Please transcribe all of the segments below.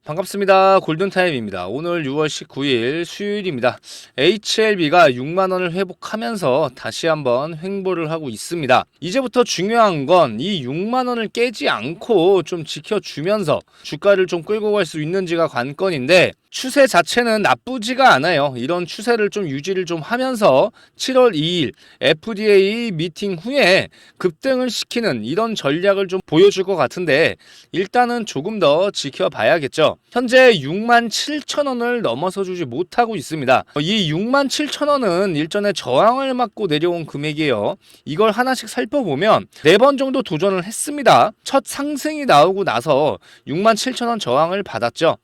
반갑습니다. 골든타임입니다. 오늘 6월 19일 수요일입니다. HLB가 6만원을 회복하면서 다시 한번 횡보를 하고 있습니다. 이제부터 중요한 건 이 6만원을 깨지 않고 좀 지켜주면서 주가를 좀 끌고 갈 수 있는지가 관건인데, 추세 자체는 나쁘지가 않아요. 이런 추세를 좀 유지를 좀 하면서 7월 2일 FDA 미팅 후에 급등을 시키는 이런 전략을 좀 보여줄 것 같은데, 일단은 조금 더 지켜봐야겠죠. 현재 67,000원을 넘어서 주지 못하고 있습니다. 이 67,000원은 일전에 저항을 맞고 내려온 금액이에요. 이걸 하나씩 살펴보면 4번 정도 도전을 했습니다. 첫 상승이 나오고 나서 67,000원 저항을 받았죠.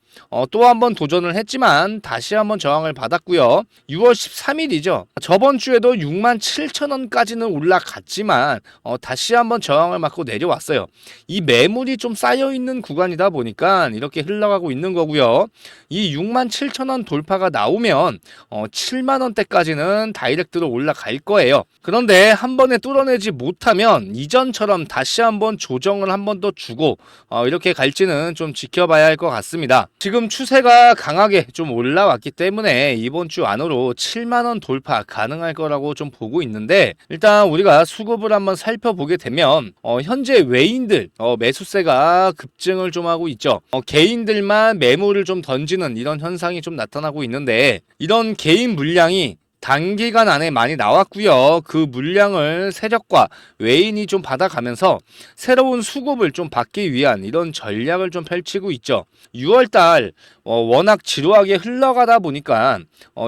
또 한 번 도전을 했지만 다시 한번 저항을 받았고요. 6월 13일이죠. 저번 주에도 67,000원까지는 올라갔지만 다시 한번 저항을 맞고 내려왔어요. 이 매물이 좀 쌓여있는 구간이다 보니까 이렇게 흘러가고 있는 거고요. 이 67,000원 돌파가 나오면 7만원대까지는 다이렉트로 올라갈 거예요. 그런데 한 번에 뚫어내지 못하면 이전처럼 다시 한번 조정을 한 번 더 주고 이렇게 갈지는 좀 지켜봐야 할 것 같습니다. 지금 추세가 강하게 좀 올라왔기 때문에 이번 주 안으로 7만원 돌파 가능할 거라고 좀 보고 있는데, 일단 우리가 수급을 한번 살펴보게 되면 현재 외인들 매수세가 급증을 좀 하고 있죠. 개인들만 매물을 좀 던지는 이런 현상이 좀 나타나고 있는데, 이런 개인 물량이 단기간 안에 많이 나왔고요. 그 물량을 세력과 외인이 좀 받아가면서 새로운 수급을 좀 받기 위한 이런 전략을 좀 펼치고 있죠. 6월달 워낙 지루하게 흘러가다 보니까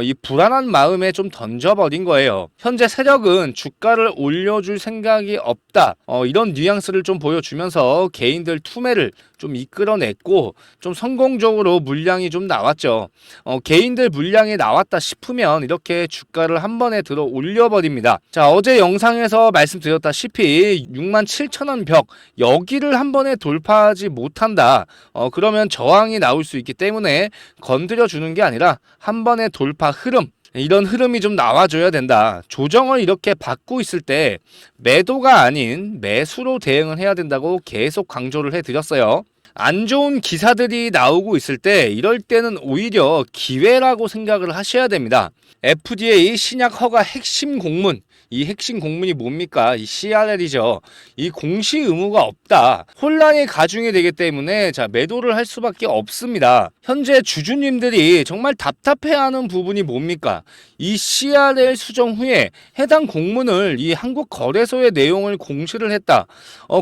이 불안한 마음에 좀 던져버린 거예요. 현재 세력은 주가를 올려줄 생각이 없다. 이런 뉘앙스를 좀 보여주면서 개인들 투매를 좀 이끌어냈고, 좀 성공적으로 물량이 좀 나왔죠. 개인들 물량이 나왔다 싶으면 이렇게 주가를 한 번에 들어 올려버립니다. 자, 어제 영상에서 말씀드렸다시피 67,000원 벽, 여기를 한 번에 돌파하지 못한다. 그러면 저항이 나올 수 있기 때문에 건드려 주는 게 아니라 한 번에 돌파 흐름, 이런 흐름이 좀 나와줘야 된다. 조정을 이렇게 받고 있을 때 매도가 아닌 매수로 대응을 해야 된다고 계속 강조를 해드렸어요. 안 좋은 기사들이 나오고 있을 때 이럴 때는 오히려 기회라고 생각을 하셔야 됩니다. FDA 신약 허가 핵심 공문, 이 핵심 공문이 뭡니까? 이 CRL이죠. 이 공시 의무가 없다. 혼란이 가중이 되기 때문에 매도를 할 수밖에 없습니다. 현재 주주님들이 정말 답답해하는 부분이 뭡니까? 이 CRL 수정 후에 해당 공문을 이 한국거래소의 내용을 공시를 했다.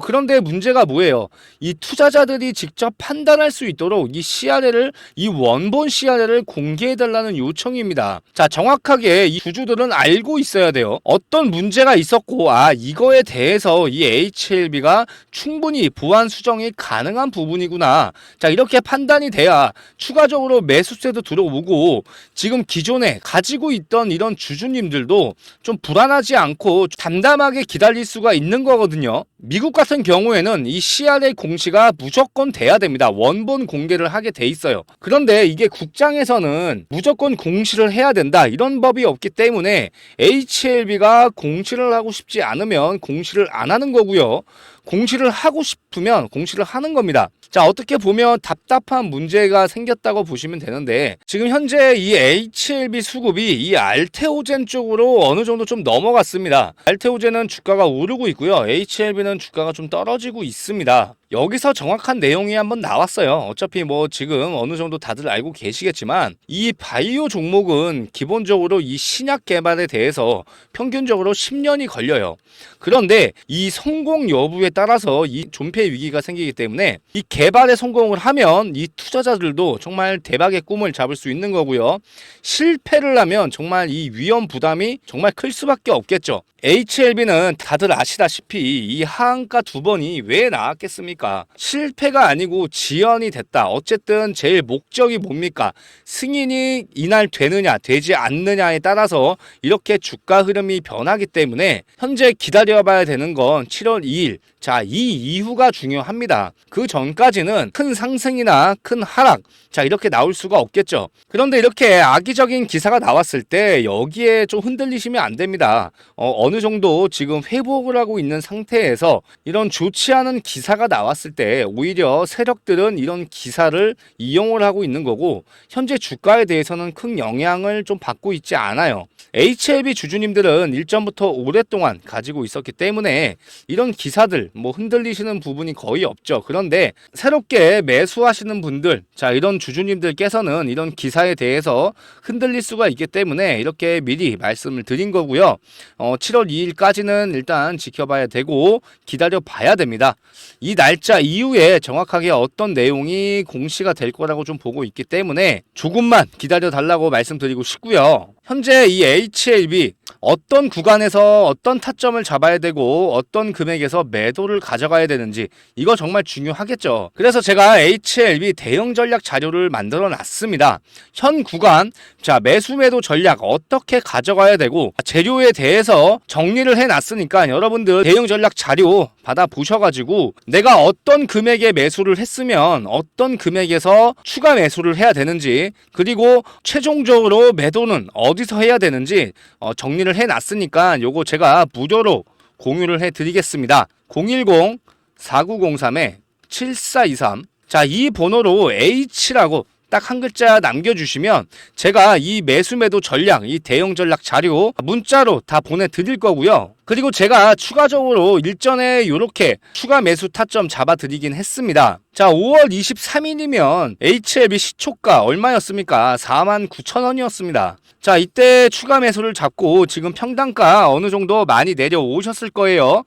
그런데 문제가 뭐예요? 이 투자자들이 직접 판단할 수 있도록 이 원본 CRL을 공개해달라는 요청입니다. 자, 정확하게 이 주주들은 알고 있어야 돼요. 어떤 문제가 있었고, 이거에 대해서 이 HLB가 충분히 보완 수정이 가능한 부분이구나. 자, 이렇게 판단이 돼야 추가적으로 매수세도 들어오고, 지금 기존에 가지고 있던 이런 주주님들도 좀 불안하지 않고 담담하게 기다릴 수가 있는 거거든요. 미국 같은 경우에는 이 CRL 공시가 무조건 돼야 됩니다. 원본 공개를 하게 돼 있어요. 그런데 이게 국장에서는 무조건 공시를 해야 된다, 이런 법이 없기 때문에 HLB가 공시를 하고 싶지 않으면 공시를 안 하는 거고요. 공시를 하고 싶으면 공시를 하는 겁니다. 자, 어떻게 보면 답답한 문제가 생겼다고 보시면 되는데, 지금 현재 이 HLB 수급이 이 알테오젠 쪽으로 어느 정도 좀 넘어갔습니다. 알테오젠은 주가가 오르고 있고요. HLB는 주가가 좀 떨어지고 있습니다. 여기서 정확한 내용이 한번 나왔어요. 어차피 지금 어느 정도 다들 알고 계시겠지만, 이 바이오 종목은 기본적으로 이 신약 개발에 대해서 평균적으로 10년이 걸려요. 그런데 이 성공 여부에 따라서 이 존폐 위기가 생기기 때문에 이 개발에 성공을 하면 이 투자자들도 정말 대박의 꿈을 잡을 수 있는 거고요. 실패를 하면 정말 이 위험 부담이 정말 클 수밖에 없겠죠. HLB는 다들 아시다시피 이 하한가 2번이 왜 나왔겠습니까? 실패가 아니고 지연이 됐다. 어쨌든 제일 목적이 뭡니까? 승인이 이날 되느냐 되지 않느냐에 따라서 이렇게 주가 흐름이 변하기 때문에 현재 기다려봐야 되는 건 7월 2일. 자, 이 이후가 중요합니다. 그 전까지는 큰 상승이나 큰 하락, 자 이렇게 나올 수가 없겠죠. 그런데 이렇게 악의적인 기사가 나왔을 때 여기에 좀 흔들리시면 안 됩니다. 어느 정도 지금 회복을 하고 있는 상태에서 이런 좋지 않은 기사가 나왔을 때 오히려 세력들은 이런 기사를 이용을 하고 있는 거고, 현재 주가에 대해서는 큰 영향을 좀 받고 있지 않아요. HLB 주주님들은 일전부터 오랫동안 가지고 있었기 때문에 이런 기사들 흔들리시는 부분이 거의 없죠. 그런데 새롭게 매수하시는 분들, 자 이런 주주님들께서는 이런 기사에 대해서 흔들릴 수가 있기 때문에 이렇게 미리 말씀을 드린 거고요. 7월 2일까지는 일단 지켜봐야 되고 기다려 봐야 됩니다. 이 날짜 이후에 정확하게 어떤 내용이 공시가 될 거라고 좀 보고 있기 때문에 조금만 기다려 달라고 말씀드리고 싶고요. 현재 이 HLB 어떤 구간에서 어떤 타점을 잡아야 되고 어떤 금액에서 매도를 가져가야 되는지 이거 정말 중요하겠죠. 그래서 제가 HLB 대응 전략 자료를 만들어 놨습니다. 현 구간, 자 매수 매도 전략 어떻게 가져가야 되고 재료에 대해서 정리를 해 놨으니까 여러분들 대응 전략 자료 받아 보셔가지고 내가 어떤 금액에 매수를 했으면 어떤 금액에서 추가 매수를 해야 되는지, 그리고 최종적으로 매도는 어디서 해야 되는지 정리를 해놨으니까 요거 제가 무료로 공유를 해드리겠습니다. 010-4903-7423, 자 이 번호로 H라고 딱 한 글자 남겨주시면 제가 이 매수 매도 전략, 이 대응 전략 자료 문자로 다 보내드릴 거고요. 그리고 제가 추가적으로 일전에 이렇게 추가 매수 타점 잡아드리긴 했습니다. 자 5월 23일이면 HLB 시초가 얼마였습니까? 49,000원이었습니다. 자 이때 추가 매수를 잡고 지금 평단가 어느 정도 많이 내려오셨을 거예요.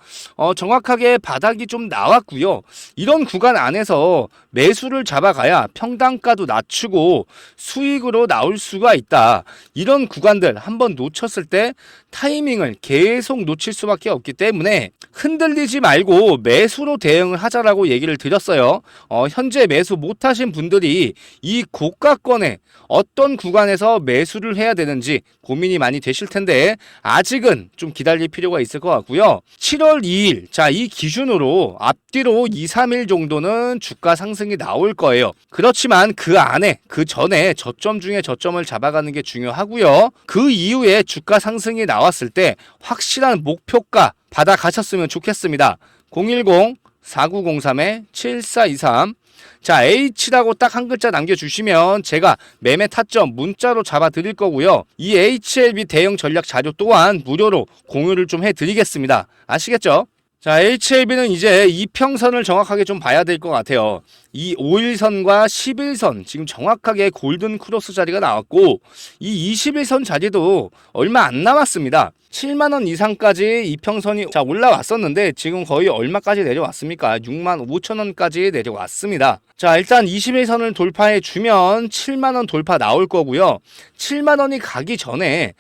정확하게 바닥이 좀 나왔고요. 이런 구간 안에서 매수를 잡아가야 평단가도 낮추고 수익으로 나올 수가 있다. 이런 구간들 한번 놓쳤을 때 타이밍을 계속 놓칠 수밖에 없기 때문에 흔들리지 말고 매수로 대응을 하자라고 얘기를 드렸어요. 현재 매수 못하신 분들이 이 고가권에 어떤 구간에서 매수를 해야 되는지 고민이 많이 되실 텐데 아직은 좀 기다릴 필요가 있을 것 같고요. 7월 2일, 자 이 기준으로 앞뒤로 2, 3일 정도는 주가 상승이 나올 거예요. 그렇지만 그 안에, 그 전에 저점 중에 저점을 잡아가는 게 중요하고요. 그 이후에 주가 상승이 나왔을 때 확실한 목표가 받아가셨으면 좋겠습니다. 010-4903-7423, 자 H라고 딱 한 글자 남겨주시면 제가 매매 타점 문자로 잡아 드릴 거고요. 이 HLB 대응 전략 자료 또한 무료로 공유를 좀 해드리겠습니다. 아시겠죠? 자 HLB는 이제 이평선을 정확하게 좀 봐야 될 것 같아요. 이 5일선과 11선 지금 정확하게 골든 크로스 자리가 나왔고 이 21선 자리도 얼마 안 남았습니다. 7만원 이상까지 이평선이 자 올라왔었는데 지금 거의 얼마까지 내려왔습니까? 65,000원까지 내려왔습니다. 자 일단 21선을 돌파해 주면 7만원 돌파 나올 거고요. 7만원이 가기 전에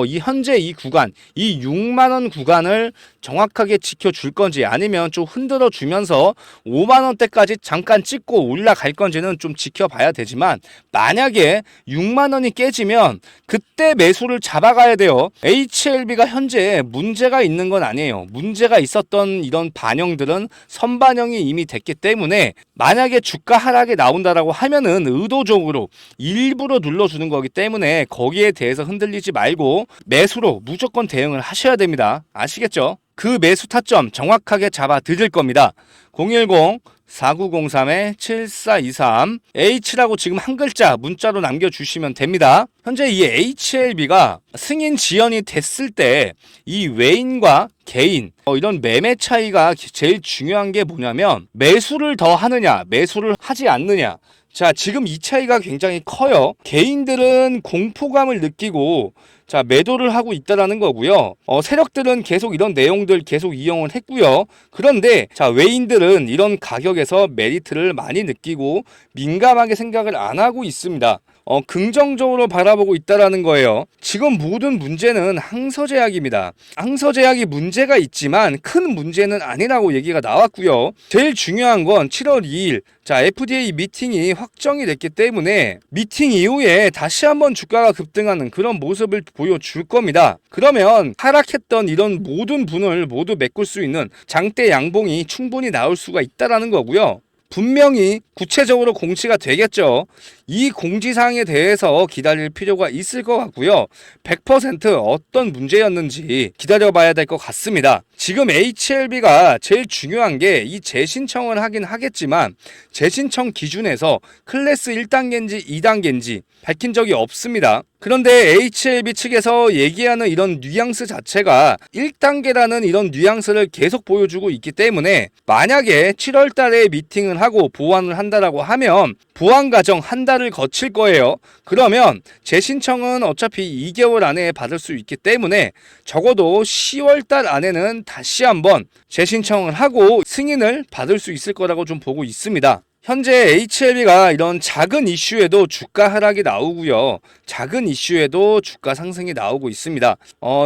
이 현재 이 구간, 이 6만원 구간을 정확하게 지켜줄 건지 아니면 좀 흔들어 주면서 5만원대까지 잠깐 찍고 올라갈 건지는 좀 지켜봐야 되지만 만약에 6만원이 깨지면 그때 매수를 잡아가야 돼요. HLB가 현재 문제가 있는 건 아니에요. 문제가 있었던 이런 반영들은 선반영이 이미 됐기 때문에 만약에 주가 하락이 나온다라고 하면은 의도적으로 일부러 눌러주는 거기 때문에 거기에 대해서 흔들리지 말고 매수로 무조건 대응을 하셔야 됩니다. 아시겠죠? 그 매수 타점 정확하게 잡아 드릴 겁니다. 010-4903-7423 H라고 지금 한 글자 문자로 남겨주시면 됩니다. 현재 이 HLB가 승인 지연이 됐을 때 이 외인과 개인 이런 매매 차이가 제일 중요한 게 뭐냐면 매수를 더 하느냐 매수를 하지 않느냐. 자 지금 이 차이가 굉장히 커요. 개인들은 공포감을 느끼고 자 매도를 하고 있다라는 거고요. 세력들은 계속 이런 내용들 계속 이용을 했고요. 그런데 자 외인들은 이런 가격에서 메리트를 많이 느끼고 민감하게 생각을 안 하고 있습니다. 긍정적으로 바라보고 있다라는 거예요. 지금 모든 문제는 항서제약입니다. 항서제약이 문제가 있지만 큰 문제는 아니라고 얘기가 나왔고요. 제일 중요한 건 7월 2일 자, FDA 미팅이 확정이 됐기 때문에 미팅 이후에 다시 한번 주가가 급등하는 그런 모습을 보여줄 겁니다. 그러면 하락했던 이런 모든 분을 모두 메꿀 수 있는 장대 양봉이 충분히 나올 수가 있다라는 거고요. 분명히 구체적으로 공시가 되겠죠. 이 공지사항에 대해서 기다릴 필요가 있을 것 같고요. 100% 어떤 문제였는지 기다려봐야 될 것 같습니다. 지금 HLB가 제일 중요한 게 이 재신청을 하긴 하겠지만 재신청 기준에서 클래스 1단계인지 2단계인지 밝힌 적이 없습니다. 그런데 HLB 측에서 얘기하는 이런 뉘앙스 자체가 1단계라는 이런 뉘앙스를 계속 보여주고 있기 때문에 만약에 7월 달에 미팅을 하고 보완을 한다라고 하면 보완 과정 한 달을 거칠 거예요. 그러면 재신청은 어차피 2개월 안에 받을 수 있기 때문에 적어도 10월 달 안에는 다시 한번 재신청을 하고 승인을 받을 수 있을 거라고 좀 보고 있습니다. 현재 HLB가 이런 작은 이슈에도 주가 하락이 나오고요. 작은 이슈에도 주가 상승이 나오고 있습니다.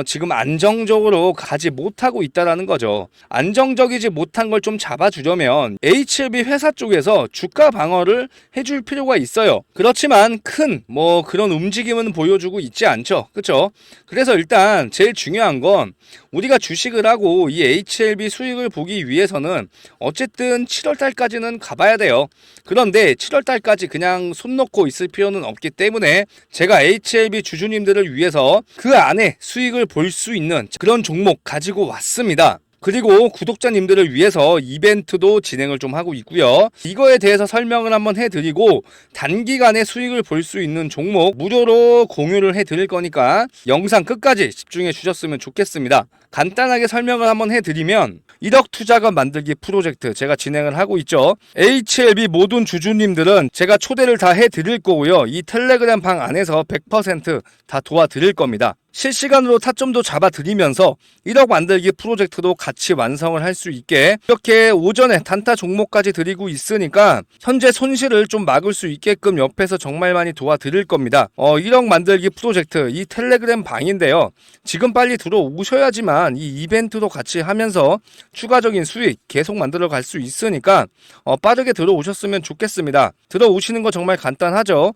지금 안정적으로 가지 못하고 있다라는 거죠. 안정적이지 못한 걸 좀 잡아주려면 HLB 회사 쪽에서 주가 방어를 해줄 필요가 있어요. 그렇지만 큰 그런 움직임은 보여주고 있지 않죠. 그렇죠? 그래서 일단 제일 중요한 건 우리가 주식을 하고 이 HLB 수익을 보기 위해서는 어쨌든 7월 달까지는 가봐야 돼요. 그런데 7월 달까지 그냥 손 놓고 있을 필요는 없기 때문에 제가 HLB 주주님들을 위해서 그 안에 수익을 볼 수 있는 그런 종목 가지고 왔습니다. 그리고 구독자님들을 위해서 이벤트도 진행을 좀 하고 있고요. 이거에 대해서 설명을 한번 해드리고 단기간에 수익을 볼 수 있는 종목 무료로 공유를 해드릴 거니까 영상 끝까지 집중해 주셨으면 좋겠습니다. 간단하게 설명을 한번 해드리면 1억 투자금 만들기 프로젝트 제가 진행을 하고 있죠. HLB 모든 주주님들은 제가 초대를 다 해드릴 거고요. 이 텔레그램 방 안에서 100% 다 도와드릴 겁니다. 실시간으로 타점도 잡아드리면서 1억 만들기 프로젝트도 같이 완성을 할 수 있게 이렇게 오전에 단타 종목까지 드리고 있으니까 현재 손실을 좀 막을 수 있게끔 옆에서 정말 많이 도와드릴 겁니다. 1억 만들기 프로젝트 이 텔레그램 방인데요. 지금 빨리 들어오셔야지만 이 이벤트도 같이 하면서 추가적인 수익 계속 만들어 갈 수 있으니까 빠르게 들어오셨으면 좋겠습니다. 들어오시는 거 정말 간단하죠.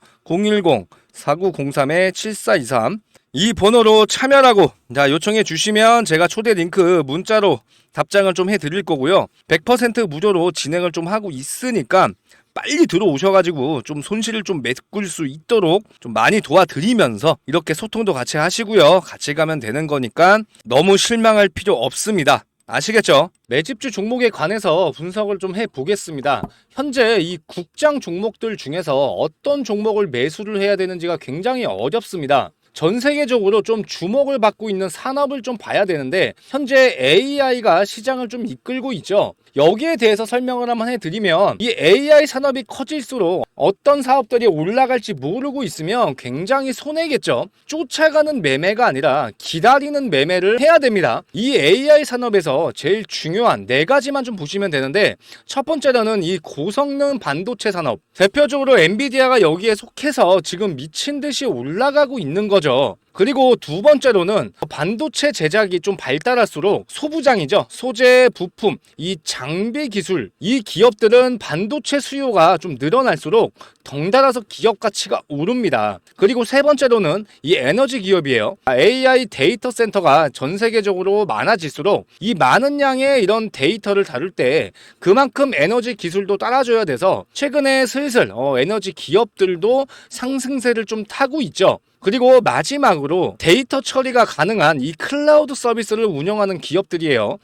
010-4903-7423 이 번호로 참여라고 요청해 주시면 제가 초대 링크 문자로 답장을 좀 해드릴 거고요. 100% 무료로 진행을 좀 하고 있으니까 빨리 들어오셔가지고 좀 손실을 좀 메꿀 수 있도록 좀 많이 도와드리면서 이렇게 소통도 같이 하시고요. 같이 가면 되는 거니까 너무 실망할 필요 없습니다. 아시겠죠? 매집주 종목에 관해서 분석을 좀 해보겠습니다. 현재 이 국장 종목들 중에서 어떤 종목을 매수를 해야 되는지가 굉장히 어렵습니다. 전 세계적으로 좀 주목을 받고 있는 산업을 좀 봐야 되는데 현재 AI가 시장을 좀 이끌고 있죠. 여기에 대해서 설명을 한번 해드리면 이 AI 산업이 커질수록 어떤 사업들이 올라갈지 모르고 있으면 굉장히 손해겠죠. 쫓아가는 매매가 아니라 기다리는 매매를 해야 됩니다. 이 AI 산업에서 제일 중요한 4가지만 좀 보시면 되는데 첫 번째로는 이 고성능 반도체 산업. 대표적으로 엔비디아가 여기에 속해서 지금 미친 듯이 올라가고 있는 거죠. 그리고 두 번째로는 반도체 제작이 좀 발달할수록 소부장이죠. 소재, 부품, 이 장비 기술, 이 기업들은 반도체 수요가 좀 늘어날수록 덩달아서 기업 가치가 오릅니다. 그리고 세 번째로는 이 에너지 기업이에요. AI 데이터 센터가 전 세계적으로 많아질수록 이 많은 양의 이런 데이터를 다룰 때 그만큼 에너지 기술도 따라줘야 돼서 최근에 슬슬 에너지 기업들도 상승세를 좀 타고 있죠. 그리고 마지막으로 데이터 처리가 가능한 이 클라우드 서비스를 운영하는 기업들이에요.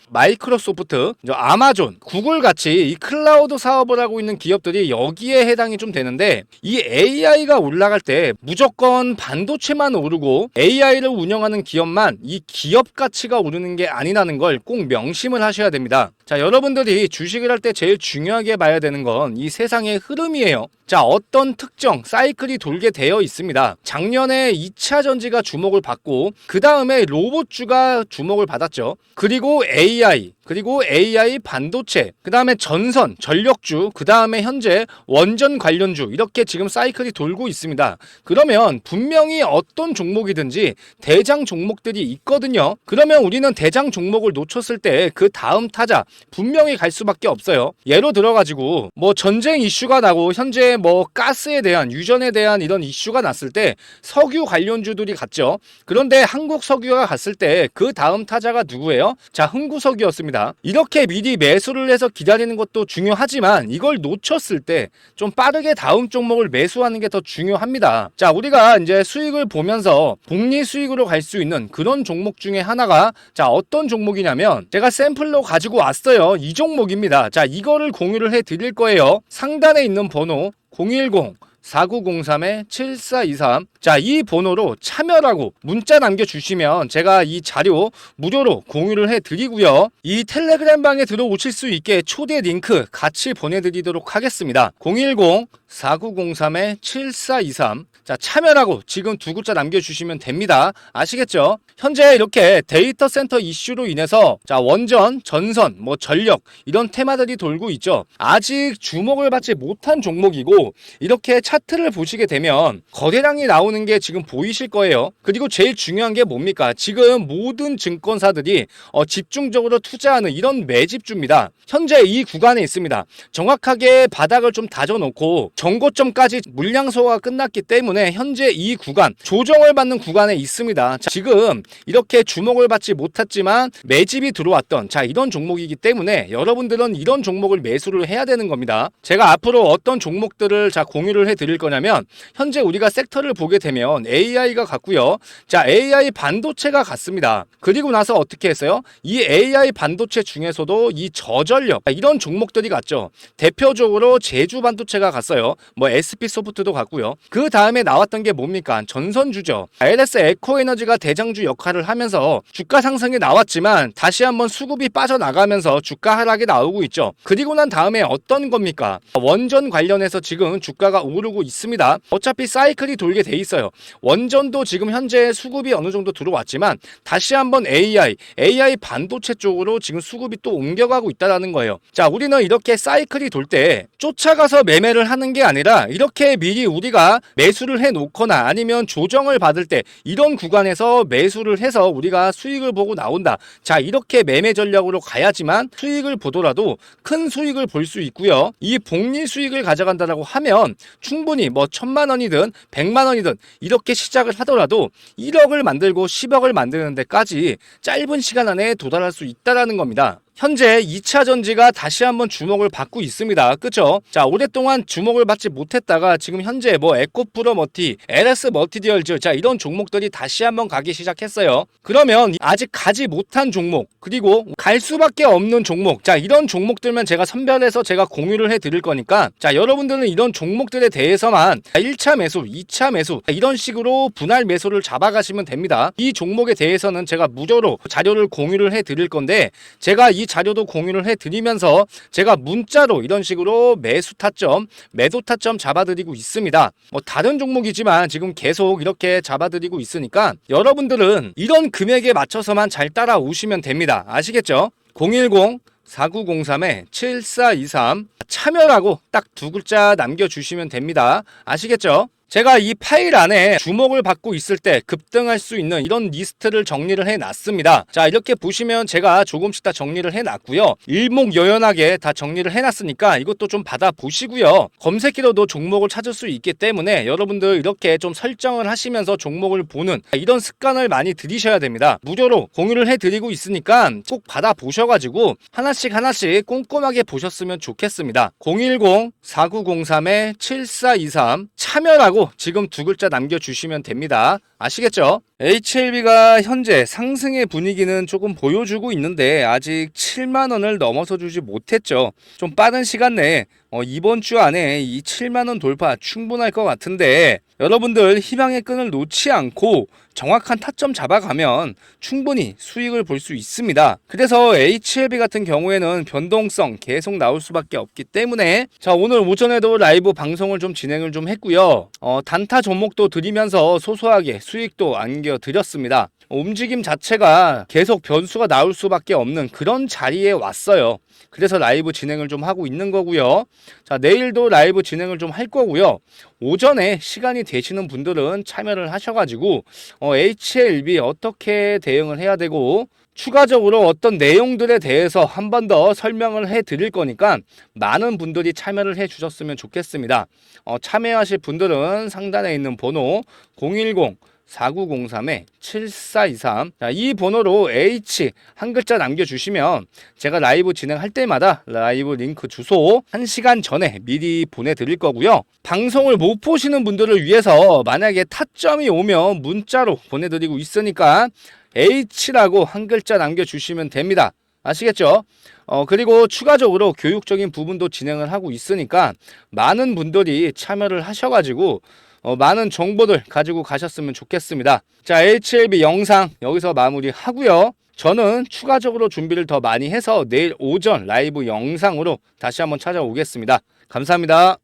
마이크로소프트, 아마존, 구글 같이 이 클라우드 사업을 하고 있는 기업들이 여기에 해당이 좀 되는데 이 AI가 올라갈 때 무조건 반도체만 오르고 AI를 운영하는 기업만 이 기업 가치가 오르는 게 아니라는 걸 꼭 명심을 하셔야 됩니다. 자, 여러분들이 주식을 할 때 제일 중요하게 봐야 되는 건 이 세상의 흐름이에요. 자, 어떤 특정 사이클이 돌게 되어 있습니다. 작년에 다음에 2차 전지가 주목을 받고 그 다음에 로봇주가 주목을 받았죠. 그리고 AI 반도체, 그 다음에 전선, 전력주, 그 다음에 현재 원전 관련주 이렇게 지금 사이클이 돌고 있습니다. 그러면 분명히 어떤 종목이든지 대장 종목들이 있거든요. 그러면 우리는 대장 종목을 놓쳤을 때 그 다음 타자 분명히 갈 수밖에 없어요. 예로 들어가지고 뭐 전쟁 이슈가 나고 현재 뭐 가스에 대한 유전에 대한 이런 이슈가 났을 때 석유 관련주들이 갔죠. 그런데 한국 석유가 갔을 때 그 다음 타자가 누구예요? 자, 흥구석유였습니다. 이렇게 미리 매수를 해서 기다리는 것도 중요하지만 이걸 놓쳤을 때 좀 빠르게 다음 종목을 매수하는 게 더 중요합니다. 자, 우리가 이제 수익을 보면서 복리 수익으로 갈 수 있는 그런 종목 중에 하나가 자, 어떤 종목이냐면 제가 샘플로 가지고 왔어요. 이 종목입니다. 자, 이거를 공유를 해 드릴 거예요. 상단에 있는 번호 010-4903-7423. 자, 이 번호로 참여라고 문자 남겨주시면 제가 이 자료 무료로 공유를 해드리고요. 이 텔레그램 방에 들어오실 수 있게 초대 링크 같이 보내드리도록 하겠습니다. 010-4903-7423. 자, 참여라고 지금 두 글자 남겨주시면 됩니다. 아시겠죠? 현재 이렇게 데이터 센터 이슈로 인해서 자, 원전, 전선, 뭐 전력 이런 테마들이 돌고 있죠. 아직 주목을 받지 못한 종목이고 이렇게 차트를 보시게 되면 거래량이 나오는 게 지금 보이실 거예요. 그리고 제일 중요한 게 뭡니까? 지금 모든 증권사들이 집중적으로 투자하는 이런 매집주입니다. 현재 이 구간에 있습니다. 정확하게 바닥을 좀 다져놓고 정고점까지 물량 소화가 끝났기 때문에 현재 이 구간 조정을 받는 구간에 있습니다. 자, 지금 이렇게 주목을 받지 못했지만 매집이 들어왔던 자, 이런 종목이기 때문에 여러분들은 이런 종목을 매수를 해야 되는 겁니다. 제가 앞으로 어떤 종목들을 자, 공유를 해 드릴 거냐면 현재 우리가 섹터를 보게 되면 AI가 같고요. 자, AI 반도체가 같습니다. 그리고 나서 어떻게 했어요? 이 AI 반도체 중에서도 이 저전력 이런 종목들이 같죠. 대표적으로 제주 반도체가 갔어요. 뭐 SP소프트도 같고요. 그 다음에 나왔던 게 뭡니까? 전선주죠. LS 에코에너지가 대장주 역할을 하면서 주가 상승이 나왔지만 다시 한번 수급이 빠져나가면서 주가 하락이 나오고 있죠. 그리고 난 다음에 어떤 겁니까? 원전 관련해서 지금 주가가 오르고 있습니다. 어차피 사이클이 돌게 돼 있어요. 원전도 지금 현재 수급이 어느 정도 들어왔지만 다시 한번 AI 반도체 쪽으로 지금 수급이 또 옮겨가고 있다는 거예요. 자, 우리는 이렇게 사이클이 돌 때 쫓아가서 매매를 하는 게 아니라 이렇게 미리 우리가 매수를 해 놓거나 아니면 조정을 받을 때 이런 구간에서 매수를 해서 우리가 수익을 보고 나온다. 자, 이렇게 매매 전략으로 가야지만 수익을 보더라도 큰 수익을 볼 수 있고요. 이 복리 수익을 가져간다라고 하면 충분히 뭐 1,000만 원이든 100만 원이든 이렇게 시작을 하더라도 1억을 만들고 10억을 만드는 데까지 짧은 시간 안에 도달할 수 있다라는 겁니다. 현재 2차 전지가 다시 한번 주목을 받고 있습니다. 그쵸? 자, 오랫동안 주목을 받지 못했다가 지금 현재 뭐 에코프로 머티, LS 멀티디얼즈 자, 이런 종목들이 다시 한번 가기 시작했어요. 그러면 아직 가지 못한 종목 그리고 갈 수밖에 없는 종목 자, 이런 종목들만 제가 선별해서 제가 공유를 해 드릴 거니까 자, 여러분들은 이런 종목들에 대해서만 1차 매수, 2차 매수 이런 식으로 분할 매수를 잡아가시면 됩니다. 이 종목에 대해서는 제가 무료로 자료를 공유를 해 드릴 건데 제가 이 자료도 공유를 해드리면서 제가 문자로 이런 식으로 매수 타점, 매도 타점 잡아드리고 있습니다. 뭐 다른 종목이지만 지금 계속 이렇게 잡아드리고 있으니까 여러분들은 이런 금액에 맞춰서만 잘 따라오시면 됩니다. 아시겠죠? 010-4903-7423 참여라고 딱 두 글자 남겨주시면 됩니다. 아시겠죠? 제가 이 파일 안에 주목을 받고 있을 때 급등할 수 있는 이런 리스트를 정리를 해놨습니다. 자, 이렇게 보시면 제가 조금씩 다 정리를 해놨고요. 일목요연하게 다 정리를 해놨으니까 이것도 좀 받아보시고요. 검색기로도 종목을 찾을 수 있기 때문에 여러분들 이렇게 좀 설정을 하시면서 종목을 보는 이런 습관을 많이 들이셔야 됩니다. 무료로 공유를 해드리고 있으니까 꼭 받아보셔가지고 하나씩 꼼꼼하게 보셨으면 좋겠습니다. 010-4903-7423 참여라고 지금 두 글자 남겨주시면 됩니다. 아시겠죠? HLB가 현재 상승의 분위기는 조금 보여주고 있는데 아직 7만 원을 넘어서 주지 못했죠. 좀 빠른 시간 내에 이번 주 안에 이 7만 원 돌파 충분할 것 같은데 여러분들 희망의 끈을 놓지 않고 정확한 타점 잡아가면 충분히 수익을 볼 수 있습니다. 그래서 HLB 같은 경우에는 변동성 계속 나올 수밖에 없기 때문에 자, 오늘 오전에도 라이브 방송을 좀 진행을 좀 했고요. 단타 종목도 드리면서 소소하게 수익도 안겨드렸습니다. 움직임 자체가 계속 변수가 나올 수밖에 없는 그런 자리에 왔어요. 그래서 라이브 진행을 좀 하고 있는 거고요. 자, 내일도 라이브 진행을 좀 할 거고요. 오전에 시간이 되시는 분들은 참여를 하셔가지고 HLB 어떻게 대응을 해야 되고 추가적으로 어떤 내용들에 대해서 한 번 더 설명을 해 드릴 거니까 많은 분들이 참여를 해 주셨으면 좋겠습니다. 참여하실 분들은 상단에 있는 번호 010-4903-7423 이 번호로 H 한 글자 남겨주시면 제가 라이브 진행할 때마다 라이브 링크 주소 1시간 전에 미리 보내드릴 거고요. 방송을 못 보시는 분들을 위해서 만약에 타점이 오면 문자로 보내드리고 있으니까 H라고 한 글자 남겨주시면 됩니다. 아시겠죠? 그리고 추가적으로 교육적인 부분도 진행을 하고 있으니까 많은 분들이 참여를 하셔가지고 많은 정보들 가지고 가셨으면 좋겠습니다. 자, HLB 영상 여기서 마무리하고요. 저는 추가적으로 준비를 더 많이 해서 내일 오전 라이브 영상으로 다시 한번 찾아오겠습니다. 감사합니다.